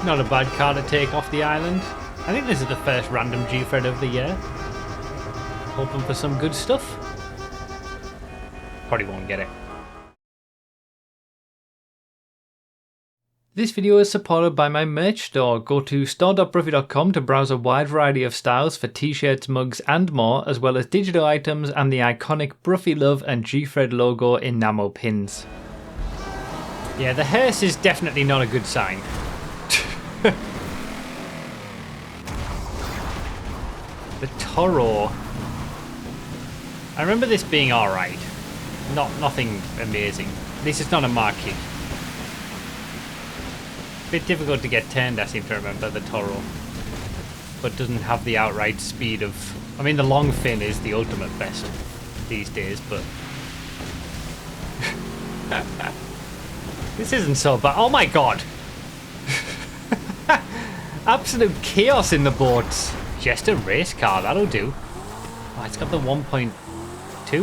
Not a bad car to take off the island. I think this is the first random Gfred of the year. Hoping for some good stuff. Probably won't get it. This video is supported by my merch store. Go to store.broughy.com to browse a wide variety of styles for t-shirts, mugs and more, as well as digital items and the iconic Broughy Love and Gfred logo enamel pins. Yeah, the hearse is definitely not a good sign. The Toro. I remember this being alright. Nothing amazing. This is not a marquee. Bit difficult to get turned, I seem to remember, the Toro. But doesn't have the outright speed of... I mean, the long fin is the ultimate best these days, but... This isn't so bad. Oh my god! Absolute chaos in the boats. Just a race car, that'll do. Oh, it's got the 1.2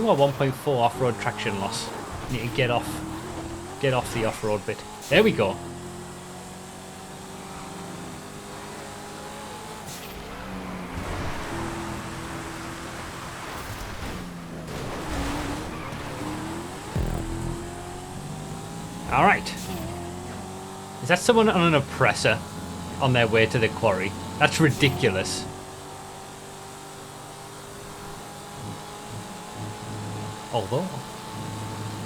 or 1.4 off-road traction loss. Need to get off the off-road bit. There we go. Alright. Is that someone on an oppressor on their way to the quarry? That's ridiculous. Although,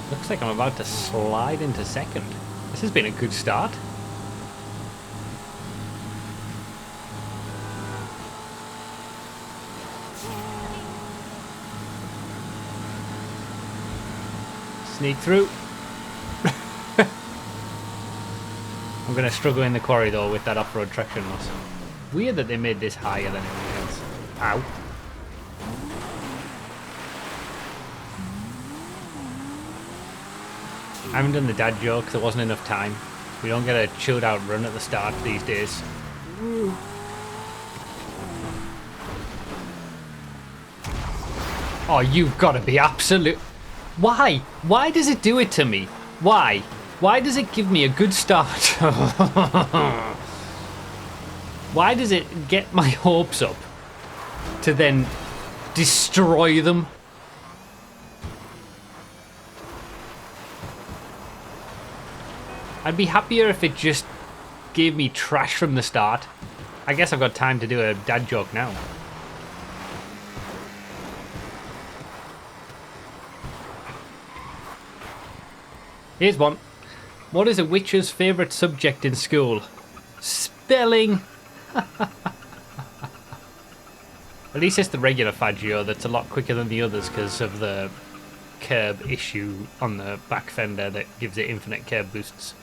looks like I'm about to slide into second. This has been a good start. Sneak through. I'm going to struggle in the quarry though with that off-road traction loss. Weird that they made this higher than everything else. Ow. I haven't done the dad joke, there wasn't enough time. We don't get a chilled out run at the start these days. Oh, you've got to be absolute... Why? Why does it do it to me? Why? Why does it give me a good start? Why does it get my hopes up to then destroy them? I'd be happier if it just gave me trash from the start. I guess I've got time to do a dad joke now. Here's one. What is a witch's favourite subject in school? Spelling. At least it's the regular Faggio that's a lot quicker than the others because of the curb issue on the back fender that gives it infinite curb boosts.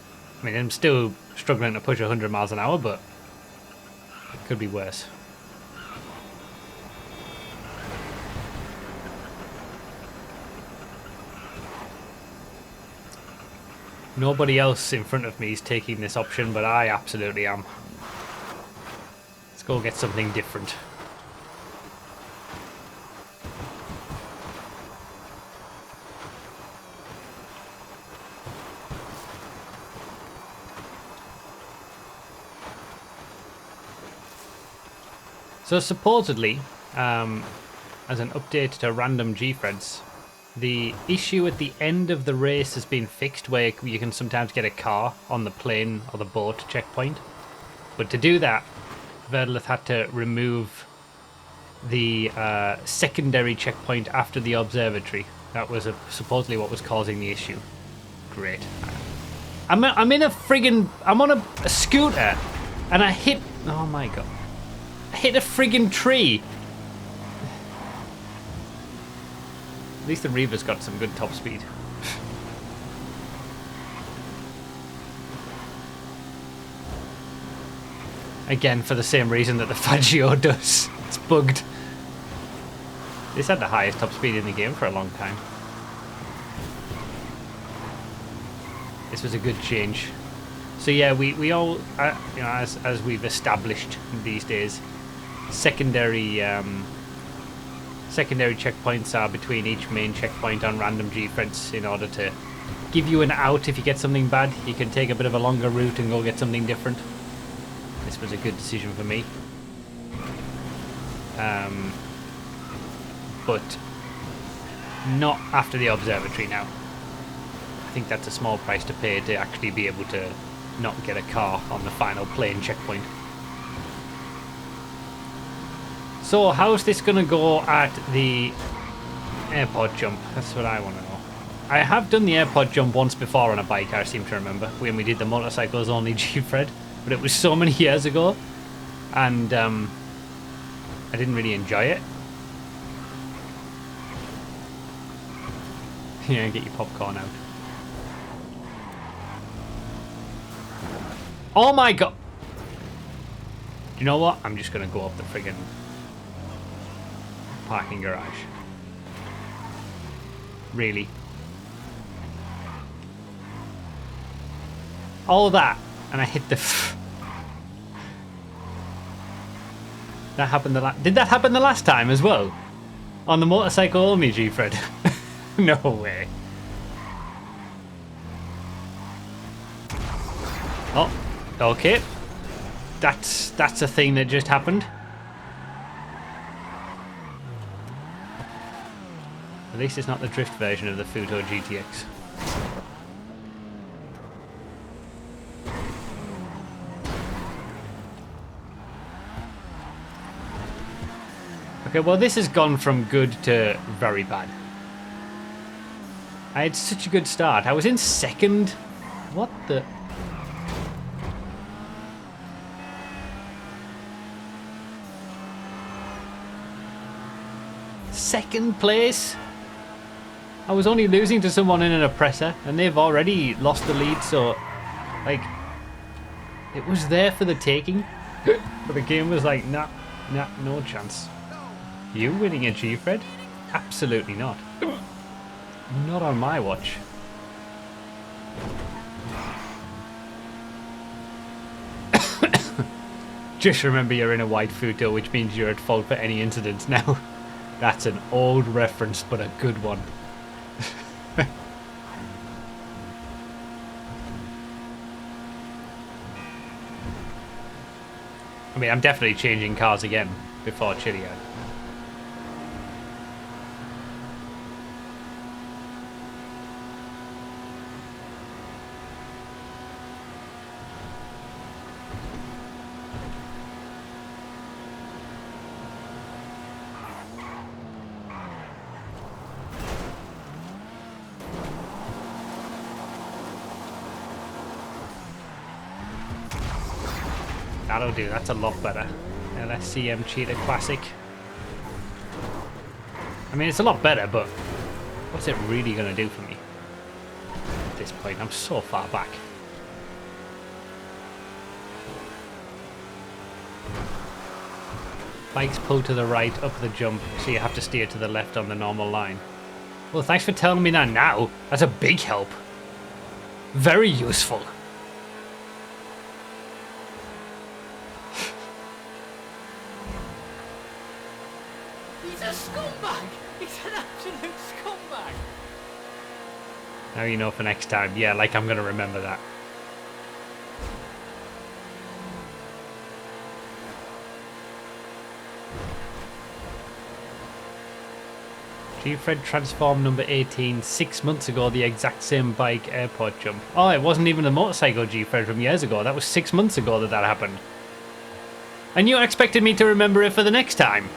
I mean, I'm still struggling to push 100 miles an hour, but it could be worse. Nobody else in front of me is taking this option, but I absolutely am. Let's go get something different. So supposedly, as an update to random Gfreds, the issue at the end of the race has been fixed where you can sometimes get a car on the plane or the boat checkpoint. But to do that, Verdleth had to remove the secondary checkpoint after the observatory. That was supposedly what was causing the issue. Great. I'm in a friggin'... I'm on a scooter and I hit... Oh my god. I hit a friggin' tree. At least the Reaver's got some good top speed. Again, for the same reason that the Faggio does. It's bugged. This had the highest top speed in the game for a long time. This was a good change. So yeah, we all, you know, as we've established these days, secondary checkpoints are between each main checkpoint on random Gfreds in order to give you an out if you get something bad. You can take a bit of a longer route and go get something different. This was a good decision for me. But not after the observatory now. I think that's a small price to pay to actually be able to not get a car on the final plane checkpoint. So how's this going to go at the airport jump? That's what I want to know. I have done the airport jump once before on a bike, I seem to remember, when we did the motorcycles only Gfred, but it was so many years ago, and I didn't really enjoy it. Yeah, get your popcorn out. Oh my god! Do you know what? I'm just gonna go up the friggin' parking garage. Really? All that, and I hit the... That happened Did that happen the last time as well? On the motorcycle only, Gfred? No way. Oh, okay. That's a thing that just happened. At least it's not the drift version of the Futo GTX. Okay, well this has gone from good to very bad. I had such a good start. I was in second. What the... Second place? I was only losing to someone in an oppressor, and they've already lost the lead, so... Like... It was there for the taking. But the game was like, nah, no chance. You winning a Gfred? Absolutely not. Not on my watch. Just remember you're in a white Futo, which means you're at fault for any incidents now. That's an old reference, but a good one. I mean, I'm definitely changing cars again before Chiliad. That'll do, that's a lot better. LSCM Cheetah Classic. I mean, it's a lot better, but what's it really going to do for me? At this point, I'm so far back. Bikes pull to the right up the jump, so you have to steer to the left on the normal line. Well, thanks for telling me that now. That's a big help. Very useful. He's a scumbag! He's an absolute scumbag! Now you know for next time. Yeah, like I'm going to remember that. Gfred Transform number 18, 6 months ago, the exact same bike airport jump. Oh, it wasn't even a motorcycle Gfred from years ago. That was 6 months ago that happened. And you expected me to remember it for the next time.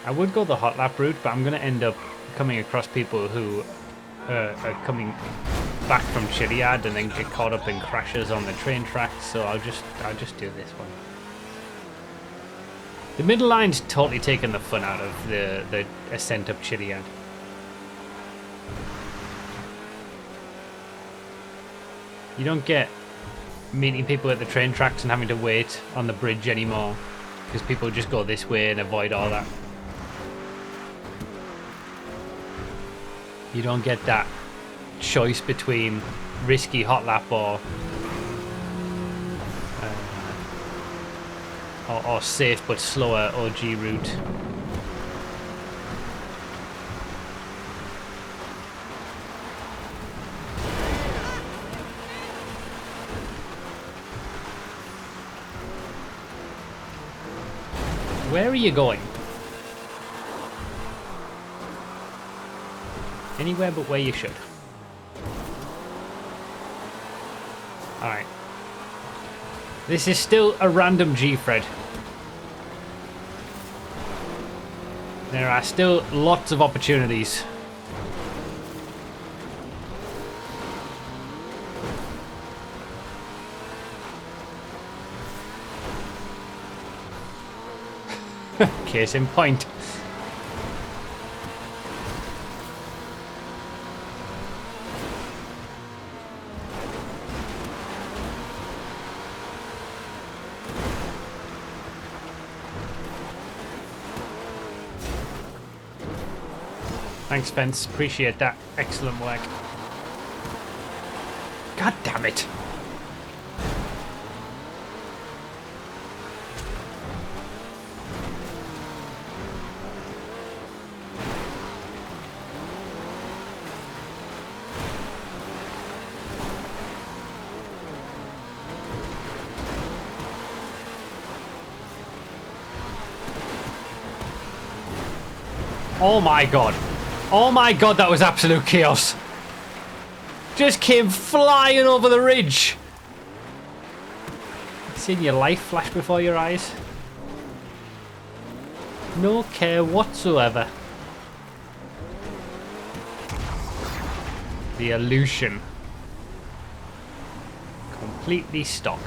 I would go the hot lap route, but I'm going to end up coming across people who are coming back from Chiliad and then get caught up in crashes on the train tracks, so I'll just do this one. The middle line's totally taken the fun out of the ascent up Chiliad. You don't get meeting people at the train tracks and having to wait on the bridge anymore, because people just go this way and avoid all that. You don't get that choice between risky hot lap or or safe but slower OG route. Where are you going? Anywhere but where you should. Alright. This is still a random Gfred. There are still lots of opportunities. Case in point. Thanks, Spence. Appreciate that. Excellent work. God damn it. Oh my god. Oh my god, that was absolute chaos. Just came flying over the ridge. Seeing your life flash before your eyes. No care whatsoever. The illusion. Completely stock.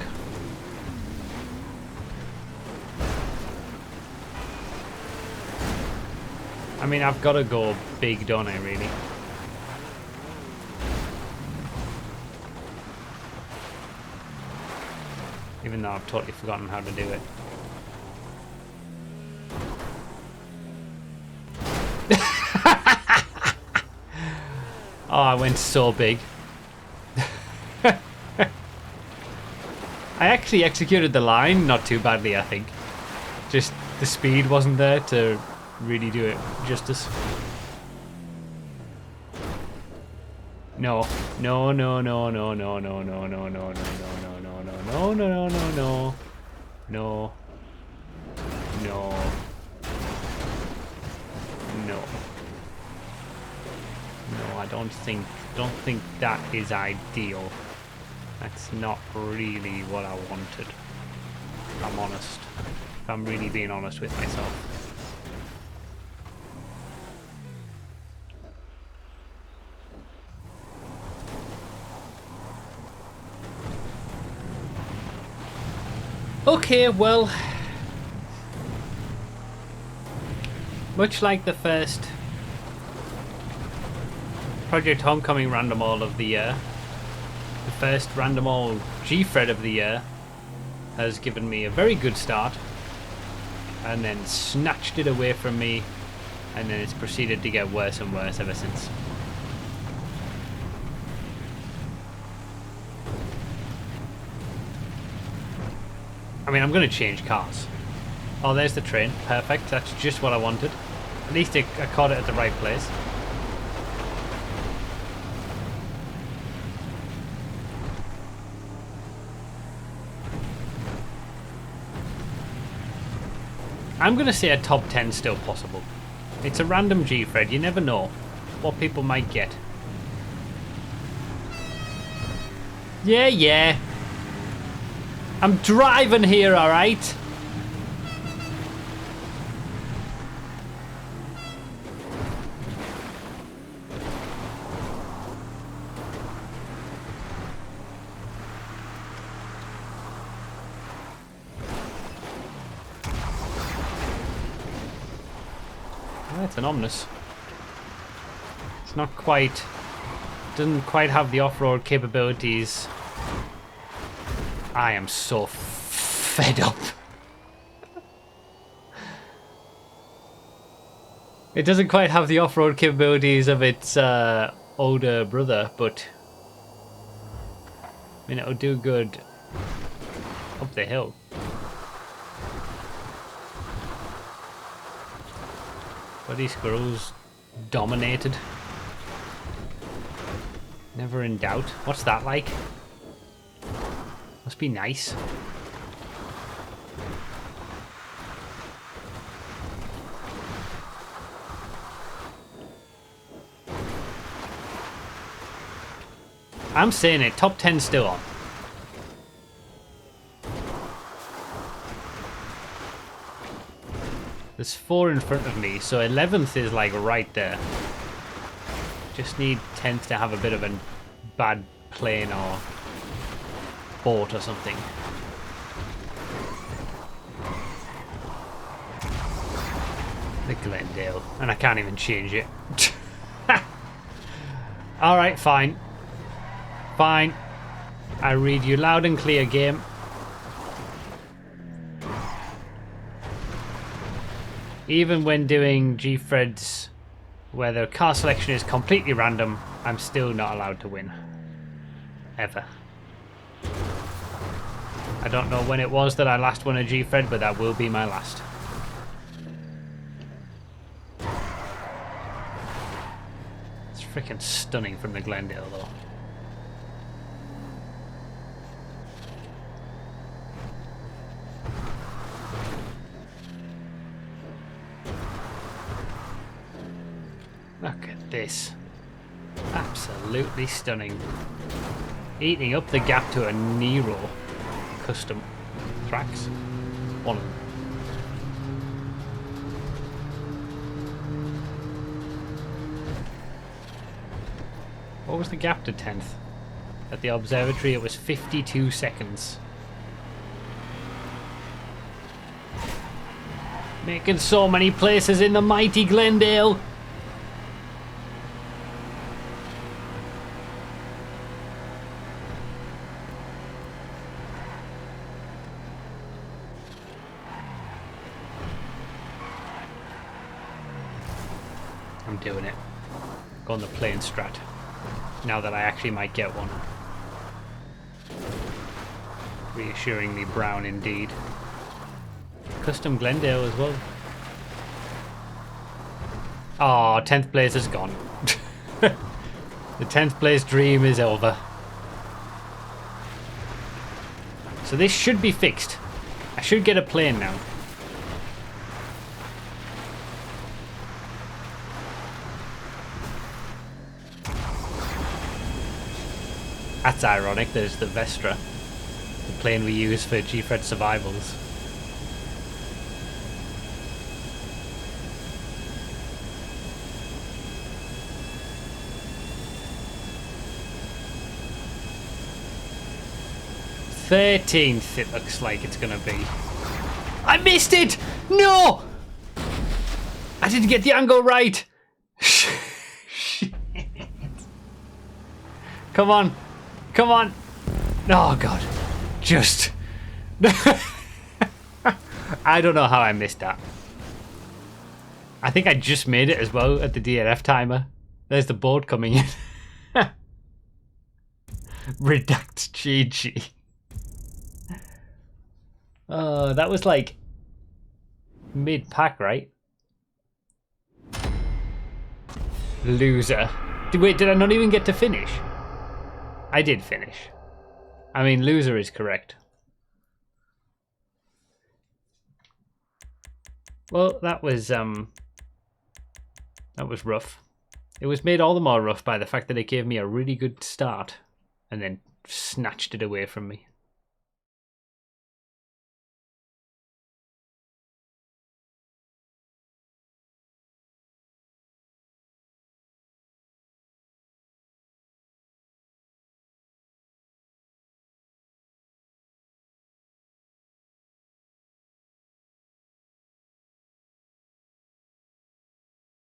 I mean, I've got to go big, don't I, really? Even though I've totally forgotten how to do it. Oh, I went so big. I actually executed the line not too badly, I think. Just the speed wasn't there to really do it justice. No. No, no, no, no, no, no, no, no, no, no, no, no, no, no, no, no, no, no. No. No. No. No, I don't think that is ideal. That's not really what I wanted. If I'm honest. If I'm really being honest with myself. Okay, well, much like the first Project Homecoming random all of the year, the first random all Gfred of the year has given me a very good start and then snatched it away from me, and then it's proceeded to get worse and worse ever since. I mean, I'm going to change cars. Oh, there's the train. Perfect. That's just what I wanted. At least I caught it at the right place. I'm going to say a top 10 still possible. It's a random Gfred. You never know what people might get. Yeah. I'm driving here, alright? That's an ominous. It's not quite... doesn't quite have the off-road capabilities. I am so fed up. It doesn't quite have the off-road capabilities of its older brother, but I mean, it'll do good up the hill. Bloody squirrels dominated. Never in doubt. What's that like? Must be nice. I'm saying it, top 10 still on. There's 4 in front of me, so 11th is like right there. Just need 10th to have a bit of a bad plane or boat or something. The Glendale, and I can't even change it. Alright, fine. Fine. I read you loud and clear, game. Even when doing Gfred's, where the car selection is completely random, I'm still not allowed to win. Ever. I don't know when it was that I last won a Gfred, but that will be my last. It's freaking stunning from the Glendale, though. Look at this. Absolutely stunning. Eating up the gap to a Nero custom tracks. One of them. What was the gap to 10th? At the observatory it was 52 seconds. Making so many places in the mighty Glendale. I'm doing it. Go on the plane strat. Now that I actually might get one. Reassuringly brown indeed. Custom Glendale as well. Oh, 10th place is gone. The 10th place dream is over. So this should be fixed. I should get a plane now. That's ironic, there's the Vestra, the plane we use for Gfred survivals. "13th it looks like it's gonna be. I missed it! No! I didn't get the angle right! Shit. Come on. Come on. Oh, God. Just. I don't know how I missed that. I think I just made it as well at the DNF timer. There's the board coming in. Redact GG. That was like mid-pack, right? Loser. Wait, did I not even get to finish? I did finish. I mean, loser is correct. Well, that was rough. It was made all the more rough by the fact that it gave me a really good start and then snatched it away from me.